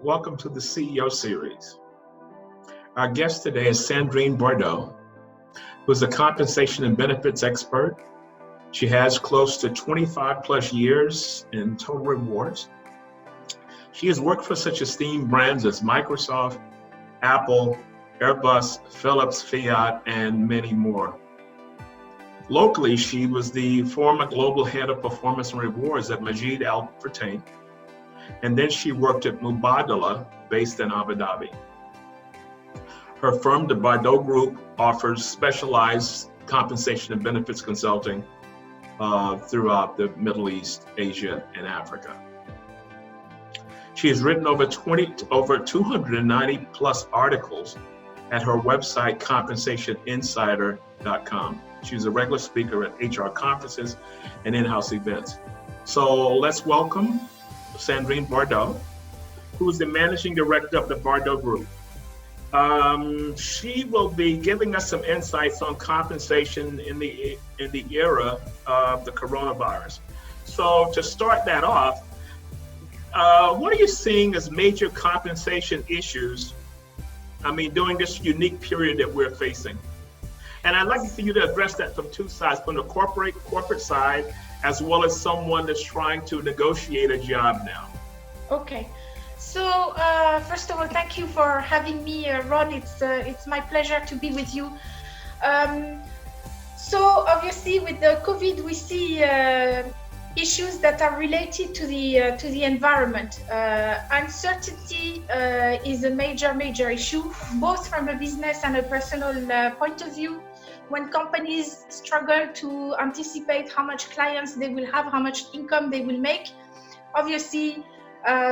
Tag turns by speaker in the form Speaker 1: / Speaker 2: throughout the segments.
Speaker 1: Welcome to the CEO series. Our guest today is Sandrine Bardot, who's a compensation and benefits expert. She has close to 25 plus years in total rewards. She has worked for such esteemed brands as Microsoft, Apple, Airbus, Philips, Fiat, and many more. Locally, she was the former global head of performance and rewards at Majid Al Futtaim, and then she worked at Mubadala, based in Abu Dhabi. Her firm, the Bardot Group, offers specialized compensation and benefits consulting throughout the Middle East, Asia, and Africa. She has written over 290 plus articles at her website, compensationinsider.com. She's a regular speaker at HR conferences and in-house events. So let's welcome Sandrine Bardot, who is the managing director of the Bardot Group. She will be giving us some insights on compensation in the era of the coronavirus. So to start that off, what are you seeing as major compensation issues, during this unique period that we're facing? And I'd like for you to address that from two sides, from the corporate side, as well as someone that's trying to negotiate a job now.
Speaker 2: Okay. So first of all, thank you for having me, Ron. It's my pleasure to be with you. So obviously, with the COVID, we see issues that are related to the environment. Uncertainty is a major issue, both from a business and a personal point of view. When companies struggle to anticipate how much clients they will have, how much income they will make, obviously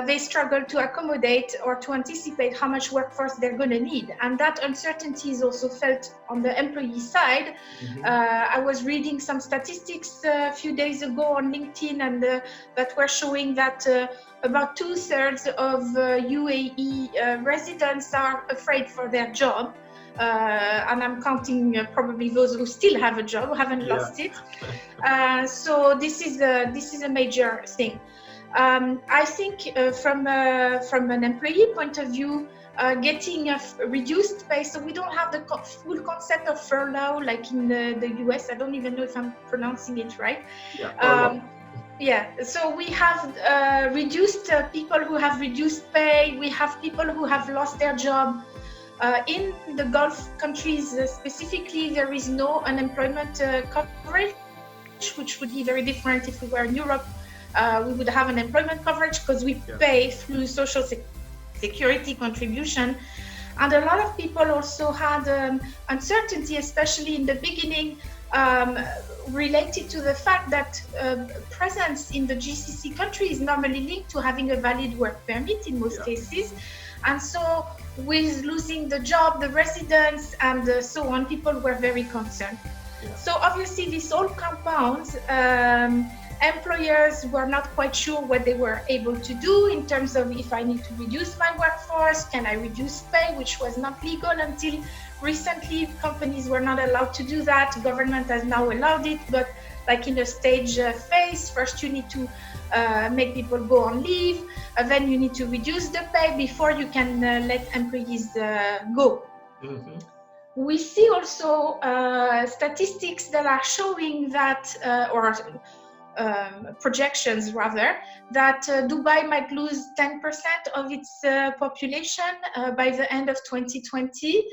Speaker 2: they struggle to accommodate or to anticipate how much workforce they're going to need. And that uncertainty is also felt on the employee side. Mm-hmm. I was reading some statistics a few days ago on LinkedIn, and that were showing that about 2/3 of UAE residents are afraid for their job. And I'm counting probably those who still have a job, who haven't lost it. So this is a major thing. I think from an employee point of view, getting a reduced pay, so we don't have the full concept of furlough like in the US. I don't even know if I'm pronouncing it right. So we have reduced people who have reduced pay. We have people who have lost their job. In the Gulf countries specifically, there is no unemployment coverage, which would be very different if we were in Europe. We would have an employment coverage because we pay through social security contribution. And a lot of people also had uncertainty, especially in the beginning, related to the fact that presence in the GCC country is normally linked to having a valid work permit in most cases. And so with losing the job, the residence, and so on, people were very concerned. So obviously this all compounds. Employers were not quite sure what they were able to do in terms of if I need to reduce my workforce, can I reduce pay, which was not legal until recently. Companies were not allowed to do that. Government has now allowed it, but like in a stage phase. First you need to make people go on leave, then you need to reduce the pay before you can let employees go. Mm-hmm. We see also statistics that are showing that, projections rather, that Dubai might lose 10% of its population by the end of 2020.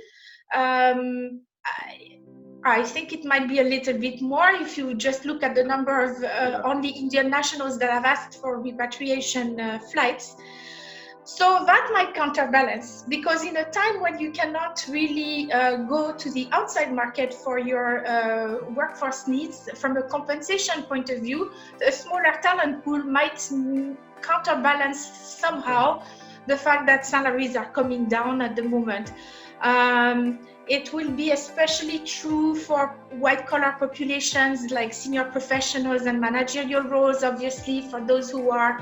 Speaker 2: I think it might be a little bit more if you just look at the number of only Indian nationals that have asked for repatriation flights. So that might counterbalance, because in a time when you cannot really go to the outside market for your workforce needs, from a compensation point of view, a smaller talent pool might counterbalance somehow the fact that salaries are coming down at the moment. It will be especially true for white-collar populations like senior professionals and managerial roles, obviously, for those who are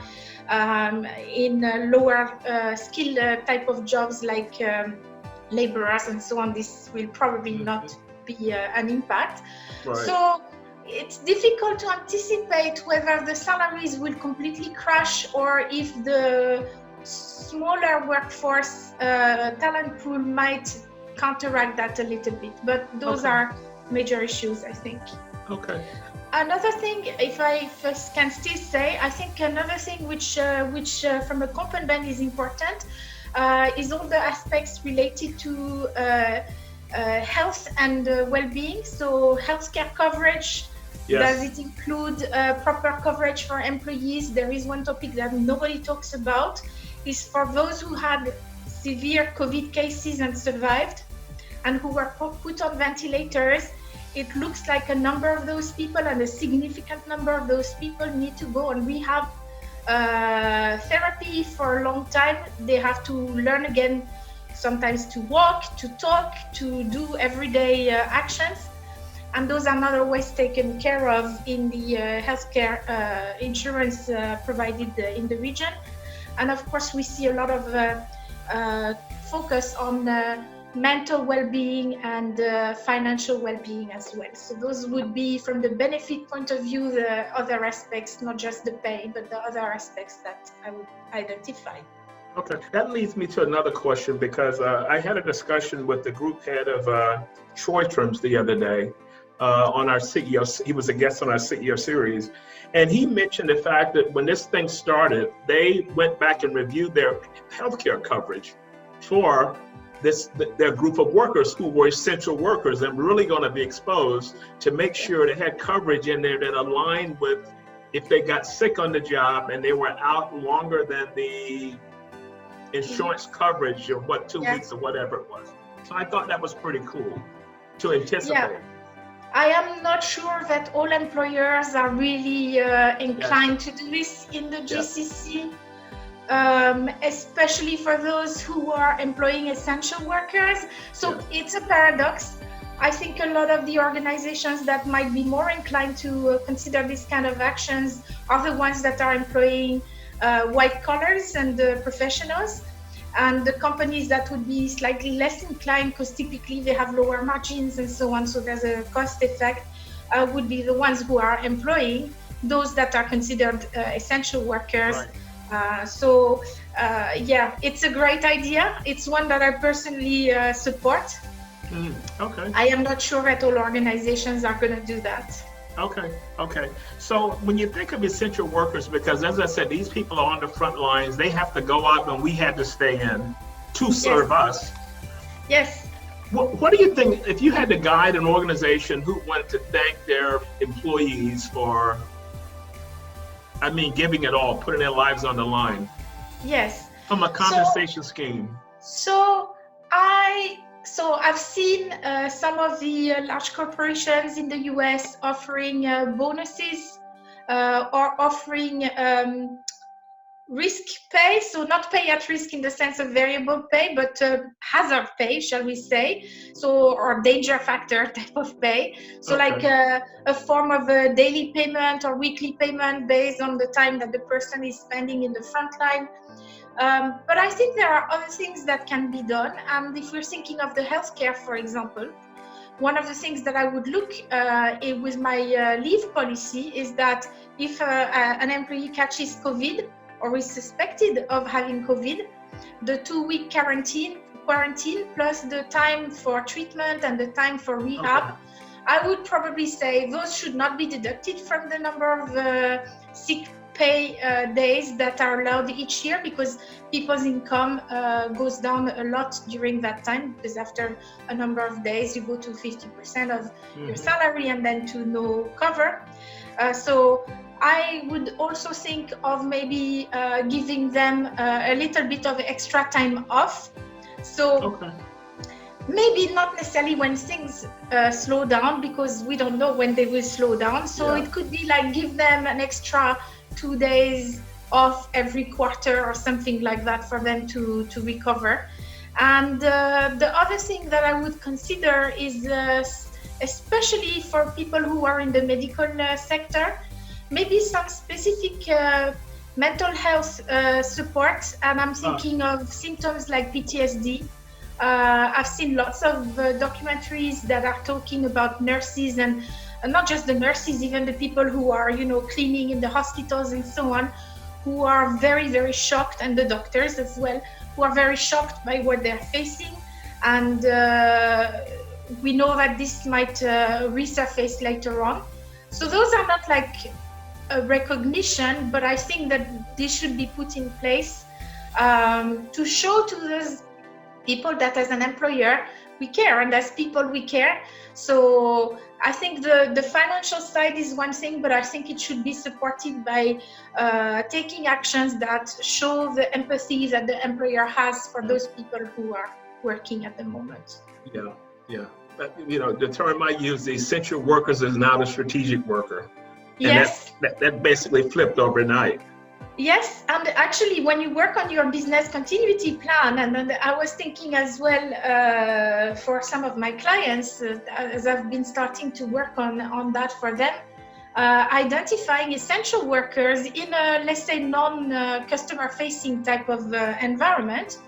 Speaker 2: in lower skill type of jobs like laborers and so on. This will probably not be an impact. Right. So it's difficult to anticipate whether the salaries will completely crash or if the smaller workforce talent pool might counteract that a little bit, but those are major issues, I think.
Speaker 1: Okay.
Speaker 2: Another thing, if I can still say, I think another thing which from a company is important is all the aspects related to health and well-being. So healthcare coverage.
Speaker 1: Yes.
Speaker 2: Does it include proper coverage for employees? There is one topic that nobody talks about, is for those who had severe COVID cases and survived and who were put on ventilators. It looks like a number of those people, and a significant number of those people, need to go on rehab therapy for a long time. They have to learn again, sometimes to walk, to talk, to do everyday actions. And those are not always taken care of in the healthcare insurance provided in the region. And of course, we see a lot of focus on mental well-being and financial well-being as well. So those would be, from the benefit point of view, the other aspects, not just the pay, but the other aspects that I would identify.
Speaker 1: Okay, that leads me to another question, because I had a discussion with the group head of Troy Trims the other day on our CEO. He was a guest on our CEO series, and he mentioned the fact that when this thing started, they went back and reviewed their healthcare coverage for their group of workers who were essential workers and really going to be exposed, to make sure they had coverage in there that aligned with if they got sick on the job and they were out longer than the insurance coverage of 2 weeks or whatever it was. So I thought that was pretty cool to anticipate.
Speaker 2: Yeah. I am not sure that all employers are really inclined to do this in the GCC. Especially for those who are employing essential workers. So it's a paradox. I think a lot of the organizations that might be more inclined to consider this kind of actions are the ones that are employing white collars and professionals, and the companies that would be slightly less inclined, because typically they have lower margins and so on, so there's a cost effect, would be the ones who are employing those that are considered essential workers.
Speaker 1: Right.
Speaker 2: It's a great idea. It's one that I personally support.
Speaker 1: Okay.
Speaker 2: I am not sure that all organizations are going to do that.
Speaker 1: Okay. So when you think of essential workers, because as I said, these people are on the front lines, they have to go out and we had to stay in to serve us.
Speaker 2: Yes.
Speaker 1: What do you think, if you had to guide an organization who wanted to thank their employees for, giving it all, putting their lives on the line?
Speaker 2: Yes.
Speaker 1: From a compensation scheme.
Speaker 2: So I've seen some of the large corporations in the US offering bonuses or offering risk pay, so not pay at risk in the sense of variable pay, but hazard pay, shall we say, or danger factor type of pay. So like a form of a daily payment or weekly payment based on the time that the person is spending in the front line. But I think there are other things that can be done. And if we're thinking of the healthcare, for example, one of the things that I would look with my leave policy is that if an employee catches COVID or is suspected of having COVID, the 2-week quarantine plus the time for treatment and the time for rehab, I would probably say those should not be deducted from the number of sick pay days that are allowed each year, because people's income goes down a lot during that time, because after a number of days you go to 50% of your salary and then to no cover. So I would also think of maybe giving them a little bit of extra time off. So maybe not necessarily when things slow down, because we don't know when they will slow down. So it could be like give them an extra 2 days off every quarter or something like that for them to recover. And the other thing that I would consider is, especially for people who are in the medical sector, maybe some specific mental health support. And I'm thinking of symptoms like PTSD. I've seen lots of documentaries that are talking about nurses, and not just the nurses, even the people who are, cleaning in the hospitals and so on, who are very, very shocked, and the doctors as well, who are very shocked by what they're facing. And we know that this might resurface later on. So those are not like a recognition, but I think that this should be put in place to show to those people that as an employer, we care, and as people we care. So I think the financial side is one thing, but I think it should be supported by taking actions that show the empathy that the employer has for those people who are working at the moment.
Speaker 1: Yeah. But, the term I use, the essential workers is now the strategic worker.
Speaker 2: Yes.
Speaker 1: And that basically flipped overnight.
Speaker 2: Yes, and actually when you work on your business continuity plan, and then I was thinking as well for some of my clients, as I've been starting to work on that for them, identifying essential workers in a, let's say, non-customer facing type of environment,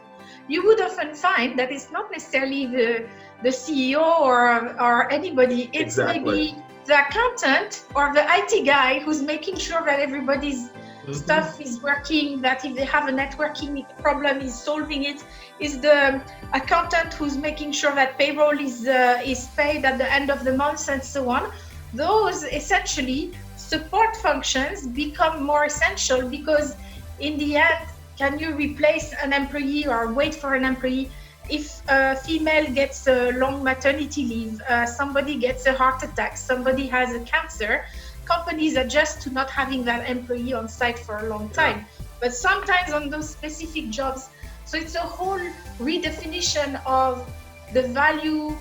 Speaker 2: you would often find that it's not necessarily the CEO or anybody, it's maybe the accountant or the IT guy who's making sure that everybody's stuff is working, that if they have a networking problem, is solving it, is the accountant who's making sure that payroll is paid at the end of the month, and so on. Those essentially support functions become more essential, because in the end, can you replace an employee or wait for an employee? If a female gets a long maternity leave, somebody gets a heart attack, somebody has a cancer, companies adjust to not having that employee on site for a long time. But sometimes on those specific jobs, so it's a whole redefinition of the value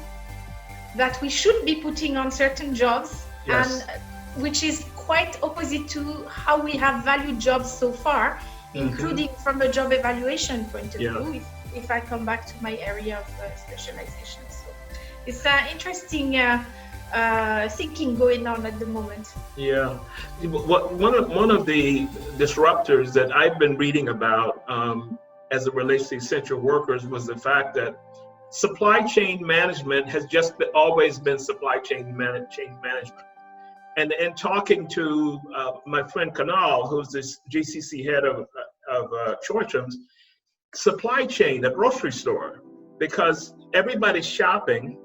Speaker 2: that we should be putting on certain jobs, and which is quite opposite to how we have valued jobs so far, including from a job evaluation point of view, if I come back to my area of specialization. So it's an interesting thinking going on at the moment.
Speaker 1: Yeah, one of the disruptors that I've been reading about as it relates to essential workers was the fact that supply chain management has just always been supply chain management. And talking to my friend Kanal, who's this GCC head of Chorcham's, supply chain, a grocery store, because everybody's shopping.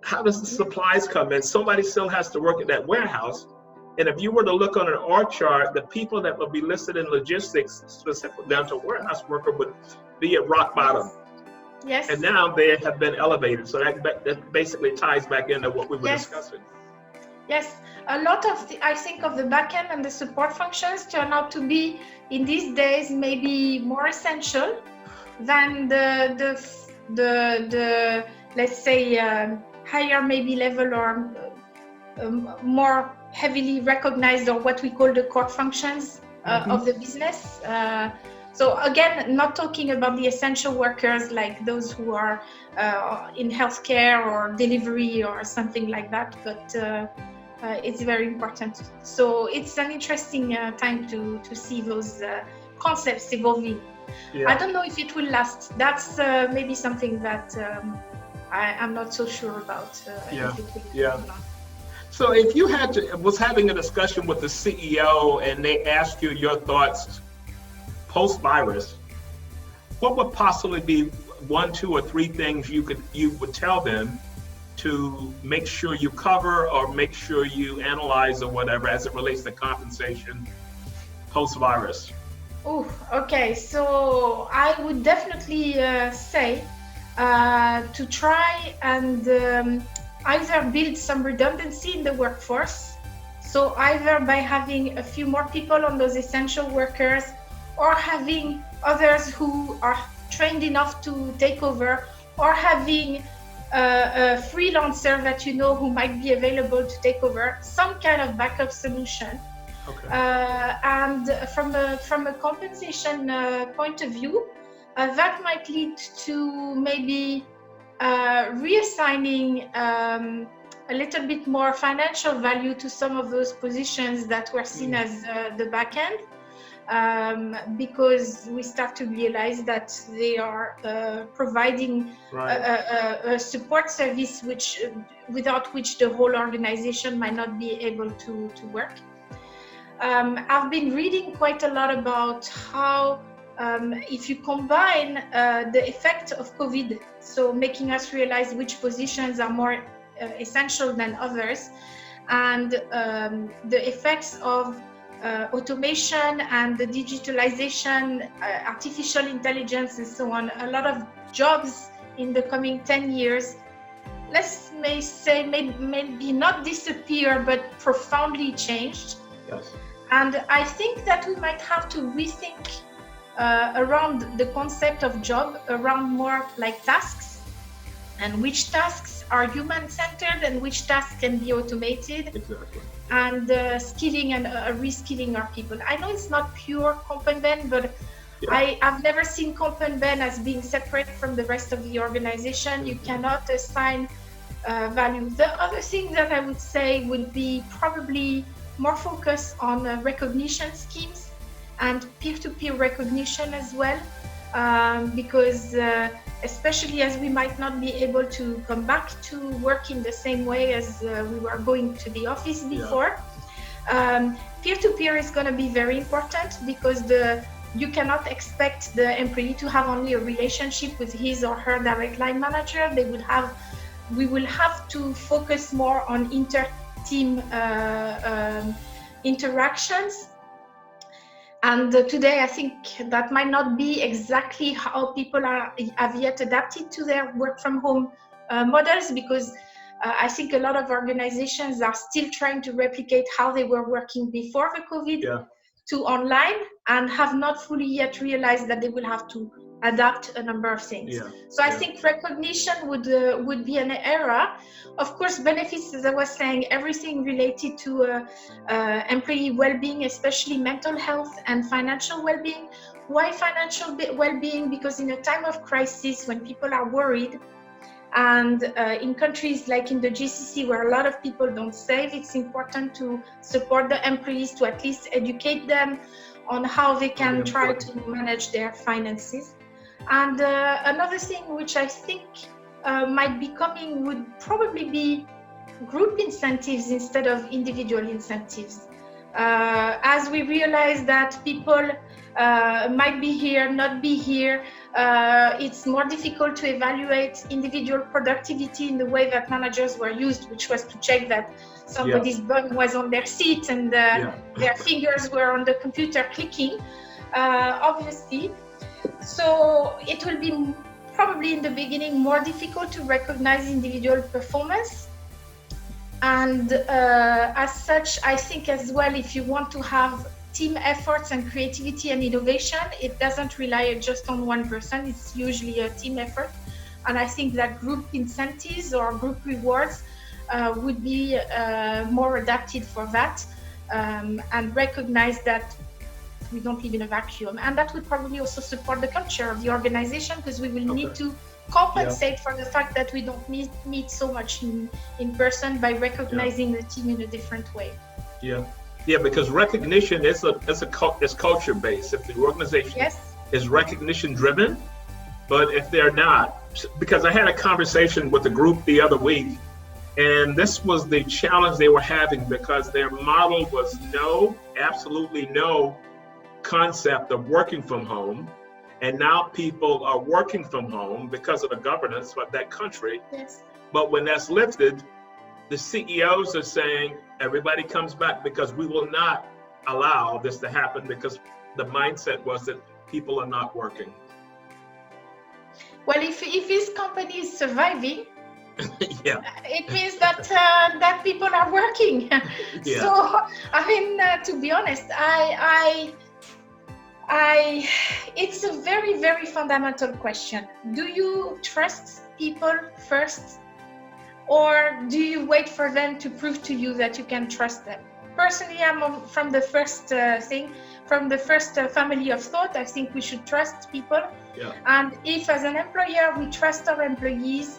Speaker 1: How does the supplies come in? Somebody still has to work at that warehouse. And if you were to look on an org chart, the people that would be listed in logistics, specifically down to warehouse worker, would be at rock bottom.
Speaker 2: Yes.
Speaker 1: And now they have been elevated. So that basically ties back into what we were discussing.
Speaker 2: Yes, a lot of I think of the backend and the support functions turn out to be in these days maybe more essential than the let's say higher maybe level or more heavily recognized, or what we call the core functions of the business. So again, not talking about the essential workers like those who are in healthcare or delivery or something like that, but it's very important. So it's an interesting time to see those concepts evolving. I don't know if it will last. That's maybe something that I'm not so sure about.
Speaker 1: So if you was having a discussion with the CEO and they asked you your thoughts post-virus, what would possibly be 1, 2, or 3 things you would tell them to make sure you cover or make sure you analyze or whatever as it relates to compensation post-virus?
Speaker 2: Oh, okay. So I would definitely say to try and either build some redundancy in the workforce. So either by having a few more people on those essential workers, or having others who are trained enough to take over, or having a freelancer that who might be available to take over, some kind of backup solution.
Speaker 1: Okay.
Speaker 2: And from a compensation point of view, that might lead to maybe reassigning a little bit more financial value to some of those positions that were seen as the back end, because we start to realize that they are providing a support service without which the whole organization might not be able to work. I've been reading quite a lot about how if you combine the effect of COVID, so making us realize which positions are more essential than others, and the effects of automation and the digitalization, artificial intelligence, and so on, a lot of jobs in the coming 10 years, maybe not disappear, but profoundly changed.
Speaker 1: Yes.
Speaker 2: And I think that we might have to rethink around the concept of job, around more like tasks, and which tasks are human-centered and which tasks can be automated.
Speaker 1: Exactly.
Speaker 2: And skilling and reskilling our people. I know it's not pure comp and ben, but yeah. I've never seen comp and ben as being separate from the rest of the organization. You cannot assign value. The other thing that I would say would be probably more focus on recognition schemes and peer-to-peer recognition as well, because especially as we might not be able to come back to work in the same way as we were going to the office before. Yeah. Peer-to-peer is going to be very important, because you cannot expect the employee to have only a relationship with his or her direct line manager. We will have to focus more on inter-team interactions. And today, I think that might not be exactly how people have yet adapted to their work from home models, because I think a lot of organizations are still trying to replicate how they were working before the COVID to online, and have not fully yet realized that they will have to adapt a number of things. So I think recognition would be an era. Of course, benefits, as I was saying, everything related to employee well-being, especially mental health and financial well-being. Why financial well-being? Because in a time of crisis, when people are worried, and in countries like in the GCC, where a lot of people don't save, it's important to support the employees, to at least educate them on how they can try to manage their finances. And another thing which I think might be coming would probably be group incentives instead of individual incentives. As we realize that people might be here, not be here, it's more difficult to evaluate individual productivity in the way that managers were used, which was to check that somebody's bum was on their seat and their fingers were on the computer clicking, obviously. So it will be probably in the beginning more difficult to recognize individual performance. And as such, I think as well, if you want to have team efforts and creativity and innovation, it doesn't rely just on one person. It's usually a team effort. And I think that group incentives or group rewards would be more adapted for that, and recognize that we don't live in a vacuum. And that would probably also support the culture of the organization, because we will need to compensate for the fact that we don't meet so much in person by recognizing the team in a different way.
Speaker 1: Yeah, because recognition is culture based. If the organization is recognition driven, but if they're not, because I had a conversation with a group the other week, and this was the challenge they were having, because their model was absolutely no concept of working from home. And now people are working from home because of the governance of that country. But when that's lifted, the CEOs are saying everybody comes back, because we will not allow this to happen, because the mindset was that people are not working.
Speaker 2: Well, if this company is surviving, it means that that people are working. So, I mean, to be honest, it's a very, very fundamental question. Do you trust people first, or do you wait for them to prove to you that you can trust them? Personally, I'm from the first family of thought. I think we should trust people. And if, as an employer, we trust our employees,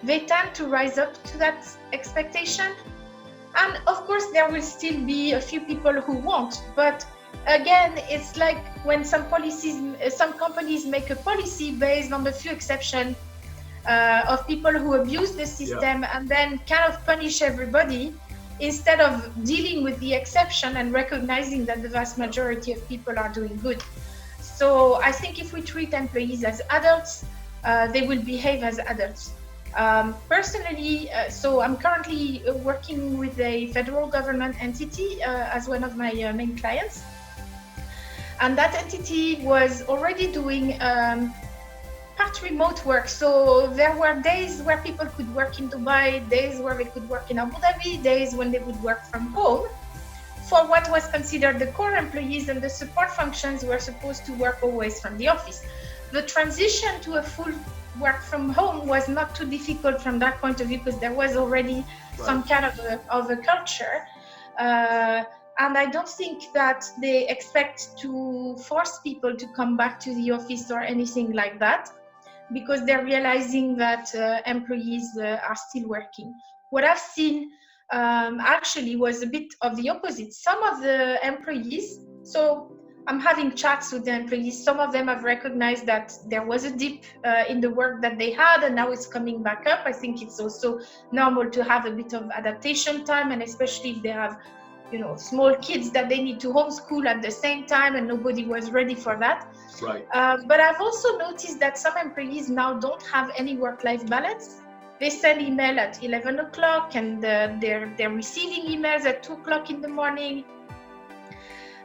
Speaker 2: they tend to rise up to that expectation. And of course, there will still be a few people who won't. But again, it's like when some companies make a policy based on the few exceptions of people who abuse the system and then kind of punish everybody. instead of dealing with the exception and recognizing that the vast majority of people are doing good. So I think if we treat employees as adults, they will behave as adults. Personally, so I'm currently working with a federal government entity as one of my main clients. And that entity was already doing part remote work. So there were days where people could work in Dubai, days where they could work in Abu Dhabi, days when they would work from home. For what was considered the core employees, and the support functions were supposed to work always from the office. The transition to a full work from home was not too difficult from that point of view, because there was already some kind of a culture. And I don't think that they expect to force people to come back to the office or anything like that, because they're realizing that employees are still working. What I've seen actually was a bit of the opposite. Some of the employees, so I'm having chats with the employees, some of them have recognized that there was a dip in the work that they had, and now it's coming back up. I think it's also normal to have a bit of adaptation time, and especially if they have, small kids that they need to homeschool at the same time, and nobody was ready for that.
Speaker 1: Right.
Speaker 2: But I've also noticed that some employees now don't have any work-life balance. They send email at 11 o'clock, and they're receiving emails at 2 o'clock in the morning.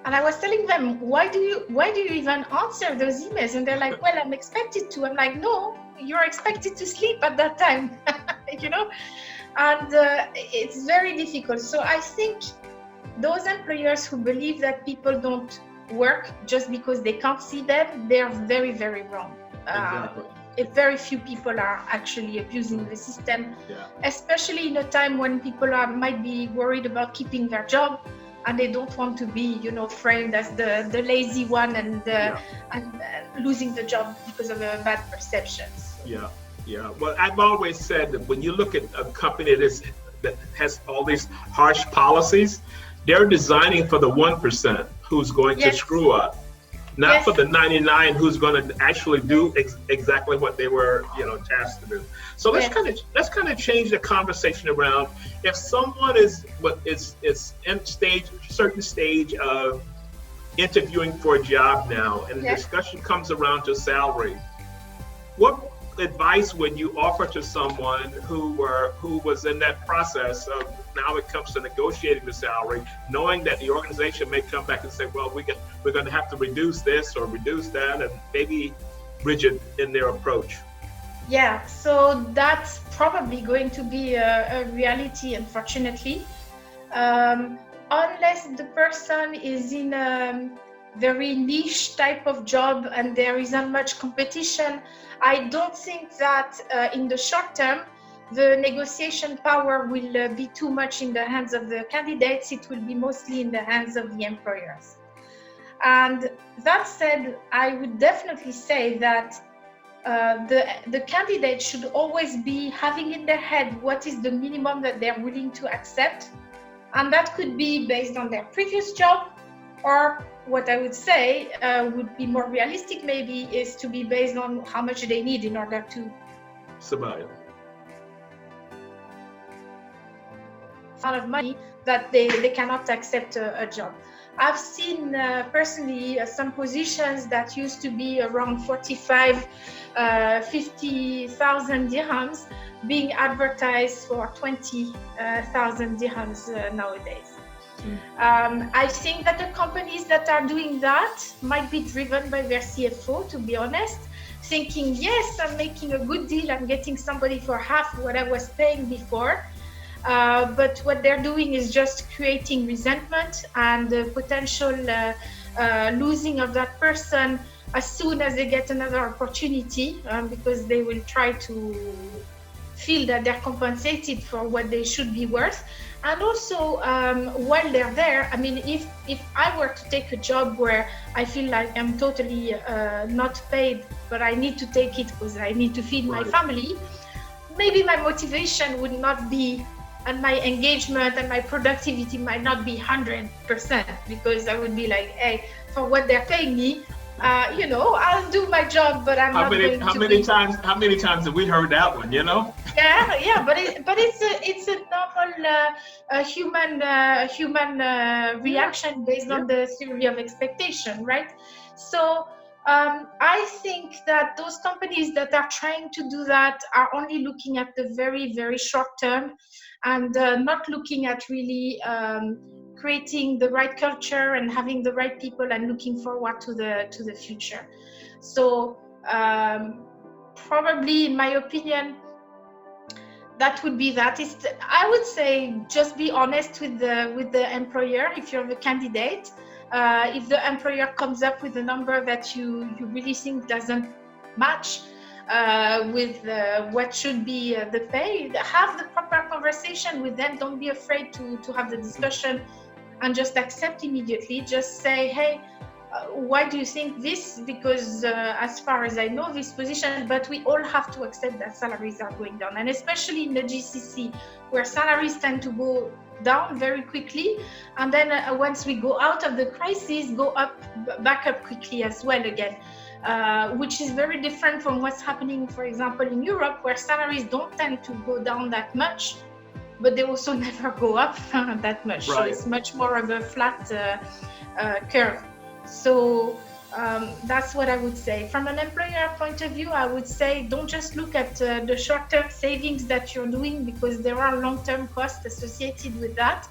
Speaker 2: And I was telling them, why do you even answer those emails? And they're like, well, I'm expected to. I'm like, no, you're expected to sleep at that time, And it's very difficult. So I think those employers who believe that people don't work just because they can't see them, they're very, very wrong.
Speaker 1: Exactly.
Speaker 2: Very few people are actually abusing the system, especially in a time when people might be worried about keeping their job, and they don't want to be, framed as the lazy one and losing the job because of a bad perception.
Speaker 1: Yeah. Well, I've always said that when you look at a company that has all these harsh policies, they're designing for the 1% who's going to screw up, not for the 99 who's going to actually do exactly what they were, tasked to do. So let's kind of change the conversation around. If someone is in certain stage of interviewing for a job now, and the discussion comes around to salary, what advice would you offer to someone who was in that process of, now it comes to negotiating the salary, knowing that the organization may come back and say, well, we're going to have to reduce this or reduce that, and maybe rigid in their approach?
Speaker 2: Yeah, so that's probably going to be a reality, unfortunately, unless the person is in a very niche type of job and there isn't much competition. I don't think that in the short term, the negotiation power will be too much in the hands of the candidates. It will be mostly in the hands of the employers. And that said, I would definitely say that the candidate should always be having in their head what is the minimum that they're willing to accept. And that could be based on their previous job, or what I would say would be more realistic maybe is to be based on how much they need in order to
Speaker 1: survive.
Speaker 2: Amount of money that they cannot accept a job. I've seen personally some positions that used to be around 50,000 dirhams being advertised for 20,000 dirhams nowadays. I think that the companies that are doing that might be driven by their CFO, to be honest, thinking, yes, I'm making a good deal, I'm getting somebody for half what I was paying before. But what they're doing is just creating resentment and potential losing of that person as soon as they get another opportunity, because they will try to feel that they're compensated for what they should be worth. And also, while they're there, I mean, if I were to take a job where I feel like I'm totally not paid, but I need to take it because I need to feed my family, maybe my motivation would not be, and my engagement and my productivity might not be 100%, because I would be like, hey, for what they're paying me, I'll do my job, but I'm not going to.
Speaker 1: How many times have we heard that one?
Speaker 2: Yeah, but it's a normal human reaction based on the theory of expectation, right? So I think that those companies that are trying to do that are only looking at the very, very short term, and not looking at really creating the right culture and having the right people and looking forward to the future. So probably, in my opinion, that would be that. I would say just be honest with the employer if you're the candidate. If the employer comes up with a number that you really think doesn't match with what should be the pay, have the proper conversation with them. Don't be afraid to have the discussion and just accept immediately. Just say, hey, why do you think this? Because as far as I know, this position, but we all have to accept that salaries are going down, and especially in the GCC, where salaries tend to go down very quickly, and then once we go out of the crisis, go back up quickly as well again, which is very different from what's happening, for example, in Europe, where salaries don't tend to go down that much, but they also never go up that much. Right. So it's much more of a flat curve. So that's what I would say. From an employer point of view, I would say don't just look at the short-term savings that you're doing, because there are long-term costs associated with that.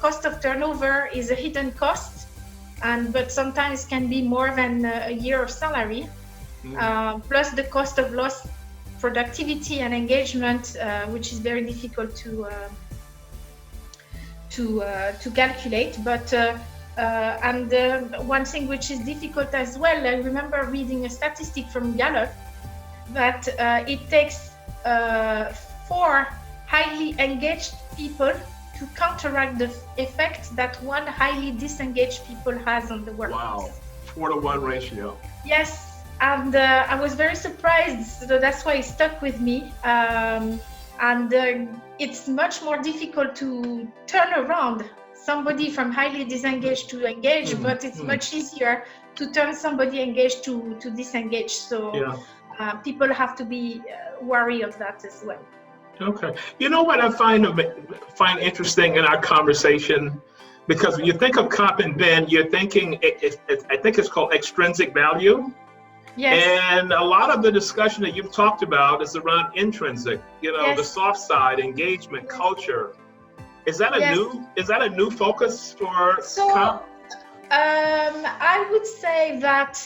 Speaker 2: Cost of turnover is a hidden cost, but sometimes can be more than a year of salary, plus the cost of lost productivity and engagement, which is very difficult to calculate. But and one thing which is difficult as well, I remember reading a statistic from Gallup that it takes 4 highly engaged people to counteract the effect that 1 highly disengaged people has on the workplace.
Speaker 1: Wow, 4-to-1 ratio.
Speaker 2: Yes, and I was very surprised, so that's why it stuck with me. It's much more difficult to turn around somebody from highly disengaged to engaged, but it's much easier to turn somebody engaged to disengaged. So people have to be wary of that as well.
Speaker 1: Okay. You know what I find interesting in our conversation, because when you think of comp and ben, you're thinking, I think it's called extrinsic value.
Speaker 2: Yes.
Speaker 1: And a lot of the discussion that you've talked about is around intrinsic, the soft side, engagement, culture. Is that a new focus for comp?
Speaker 2: I would say that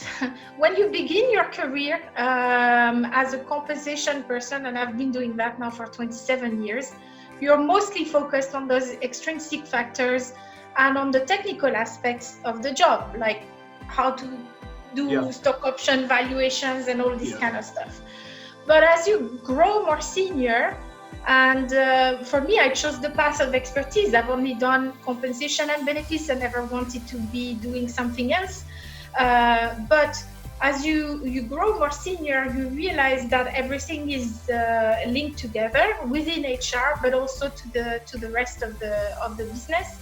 Speaker 2: when you begin your career as a compensation person, and I've been doing that now for 27 years, you're mostly focused on those extrinsic factors and on the technical aspects of the job, like how to do stock option valuations and all this kind of stuff. But as you grow more senior, and for me, I chose the path of expertise. I've only done compensation and benefits. I never wanted to be doing something else. But as you grow more senior, you realize that everything is linked together within HR, but also to the rest of the business.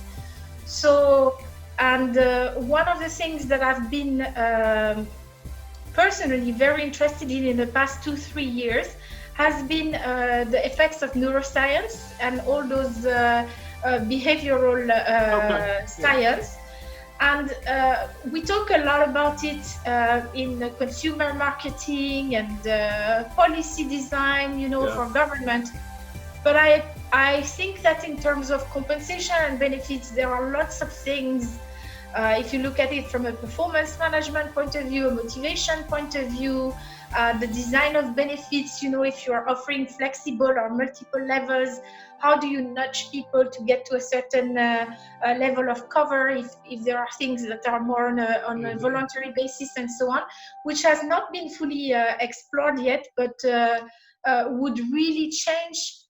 Speaker 2: So, and one of the things that I've been personally very interested in the past 2-3 years has been the effects of neuroscience and all those behavioral science. And we talk a lot about it in consumer marketing and policy design, for government. But I think that in terms of compensation and benefits, there are lots of things. If you look at it from a performance management point of view, a motivation point of view, the design of benefits, if you are offering flexible or multiple levels, how do you nudge people to get to a certain level of cover if there are things that are more on a voluntary basis and so on, which has not been fully explored yet, but would really change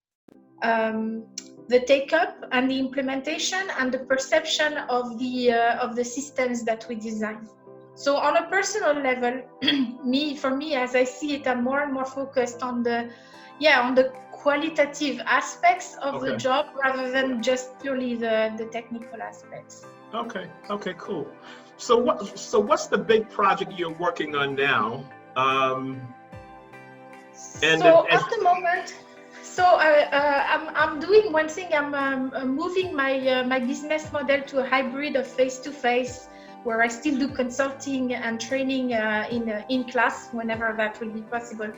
Speaker 2: the take-up and the implementation and the perception of the systems that we design. So on a personal level, for me, as I see it, I'm more and more focused on the qualitative aspects of the job rather than just purely the technical aspects.
Speaker 1: Okay, cool. So what's the big project you're working on now? And
Speaker 2: At the moment, I'm doing one thing. I'm moving my business model to a hybrid of face-to-face, where I still do consulting and training in class whenever that will be possible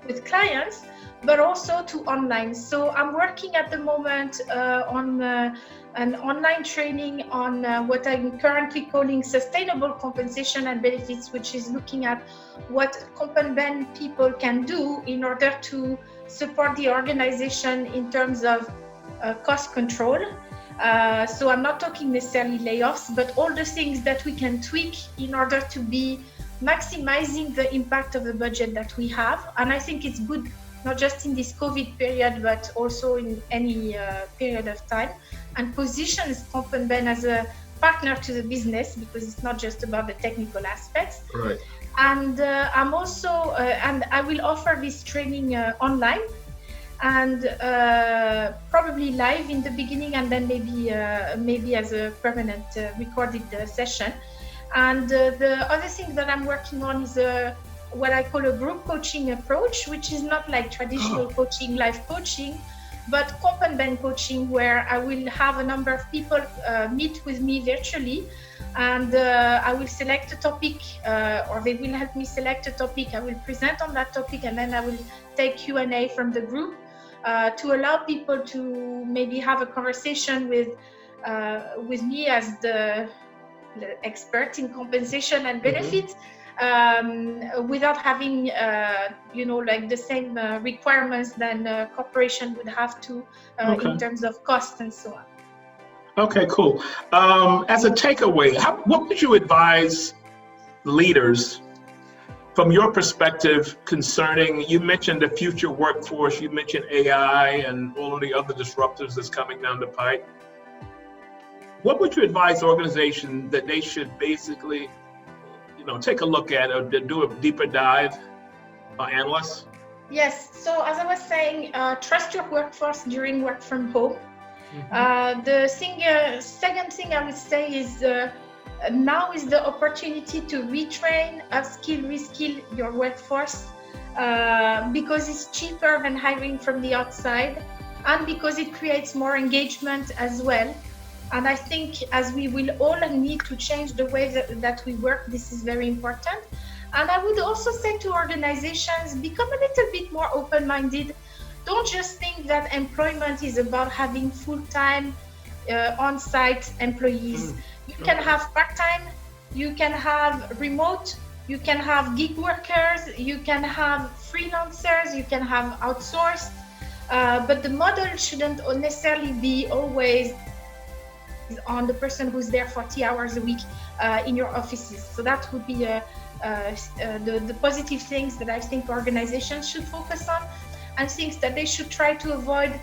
Speaker 2: with clients, but also to online. So I'm working at the moment on an online training on what I'm currently calling sustainable compensation and benefits, which is looking at what comp and ben people can do in order to support the organization in terms of cost control. So I'm not talking necessarily layoffs, but all the things that we can tweak in order to be maximizing the impact of the budget that we have. And I think it's good, not just in this COVID period, but also in any period of time, and positions comp and ben as a partner to the business, because it's not just about the technical aspects.
Speaker 1: Right.
Speaker 2: And I'm also, and I will offer this training online, and probably live in the beginning, and then maybe as a permanent recorded session. And the other thing that I'm working on is what I call a group coaching approach, which is not like traditional coaching, life coaching, but comp and ben coaching, where I will have a number of people meet with me virtually, and I will select a topic, or they will help me select a topic. I will present on that topic, and then I will take Q&A from the group to allow people to maybe have a conversation with me as the expert in compensation and benefits, without having like the same requirements than a corporation would have to in terms of cost and so on.
Speaker 1: Okay, cool. As a takeaway, what would you advise leaders from your perspective concerning, you mentioned the future workforce, you mentioned AI and all of the other disruptors that's coming down the pipe. What would you advise organizations that they should basically, take a look at or do a deeper dive, analysts?
Speaker 2: Yes, so as I was saying, trust your workforce during work from home. The second thing I would say is now is the opportunity to retrain, upskill, reskill your workforce, because it's cheaper than hiring from the outside, and because it creates more engagement as well. And I think as we will all need to change the way that we work, this is very important. And I would also say to organizations, become a little bit more open-minded. Don't just think that employment is about having full-time on-site employees. You can have part-time, you can have remote, you can have gig workers, you can have freelancers, you can have outsourced, but the model shouldn't necessarily be always on the person who's there 40 hours a week in your offices. So that would be the positive things that I think organizations should focus on, and things that they should try to avoid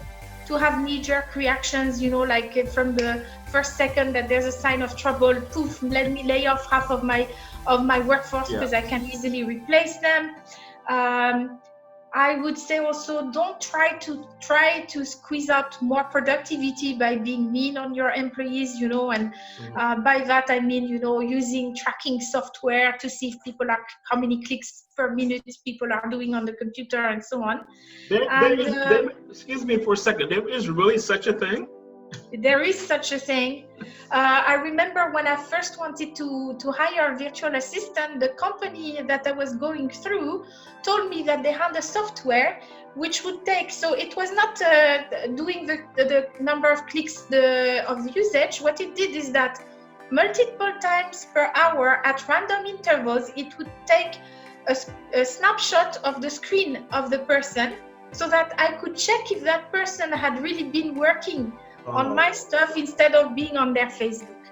Speaker 2: to have knee-jerk reactions, like from the first second that there's a sign of trouble, poof, let me lay off half of my workforce because I can easily replace them. I would say also, don't try to squeeze out more productivity by being mean on your employees, and by that I mean, using tracking software to see if how many clicks per minute people are doing on the computer and so on.
Speaker 1: Excuse me for a second, there is really such a thing?
Speaker 2: There is such a thing. I remember when I first wanted to hire a virtual assistant, the company that I was going through told me that they had a software which would take, so it was not doing the number of clicks of the usage. What it did is that multiple times per hour at random intervals, it would take a snapshot of the screen of the person so that I could check if that person had really been working on my stuff instead of being on their Facebook.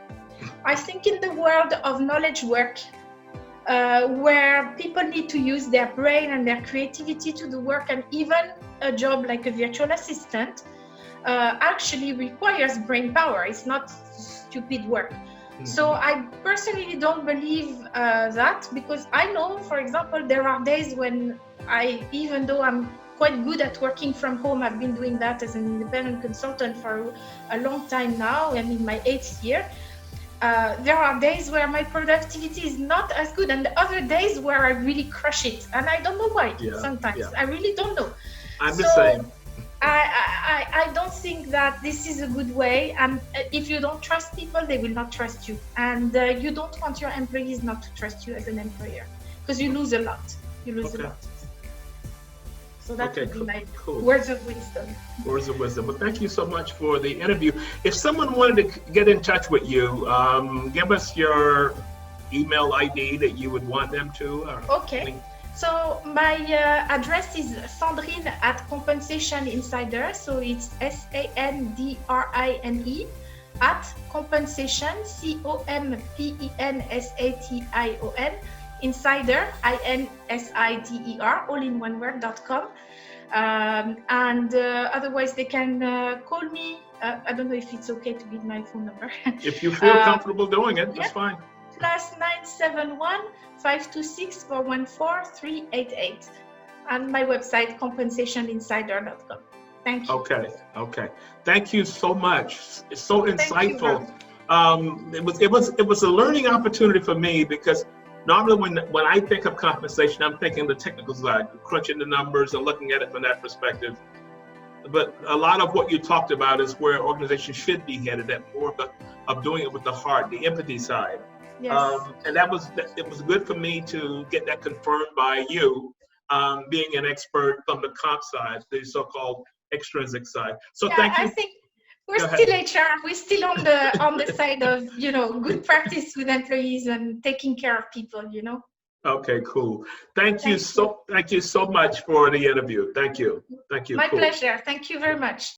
Speaker 2: I think in the world of knowledge work, where people need to use their brain and their creativity to do work, and even a job like a virtual assistant actually requires brain power. It's not stupid work. So I personally don't believe that, because I know, for example, there are days when even though I'm quite good at working from home, I've been doing that as an independent consultant for a long time now, and in my 8th year, There are days where my productivity is not as good, and the other days where I really crush it, and I don't know why. Sometimes I really don't know.
Speaker 1: I'm the same.
Speaker 2: I don't think that this is a good way, and if you don't trust people, they will not trust you, and you don't want your employees not to trust you as an employer, because you lose a lot. You lose a lot. So that would be my words of wisdom.
Speaker 1: Words of wisdom. Well, thank you so much for the interview. If someone wanted to get in touch with you, give us your email ID that you would want them to.
Speaker 2: Okay. So my address is Sandrine at Compensation Insider. So it's SANDRINE at Compensation, COMPENSATION, Insider, INSIDER, all in one word.com. And otherwise they can call me. I don't know if it's okay to give my phone number.
Speaker 1: If you feel comfortable doing it, that's fine.
Speaker 2: +971 526 414 388, and my website compensationinsider.com. Thank you.
Speaker 1: Okay. Thank you so much. It's so insightful. It was a learning opportunity for me, because normally when I think of compensation, I'm thinking the technical side, crunching the numbers and looking at it from that perspective. But a lot of what you talked about is where organizations should be headed at, more of doing it with the heart, the empathy side.
Speaker 2: Yes.
Speaker 1: And it was good for me to get that confirmed by you, being an expert from the comp side, the so-called extrinsic side. So thank you.
Speaker 2: I think we're still HR. We're still on the side of good practice with employees and taking care of people.
Speaker 1: Okay, cool. Thank you so much for the interview. Thank you.
Speaker 2: My pleasure. Thank you very much.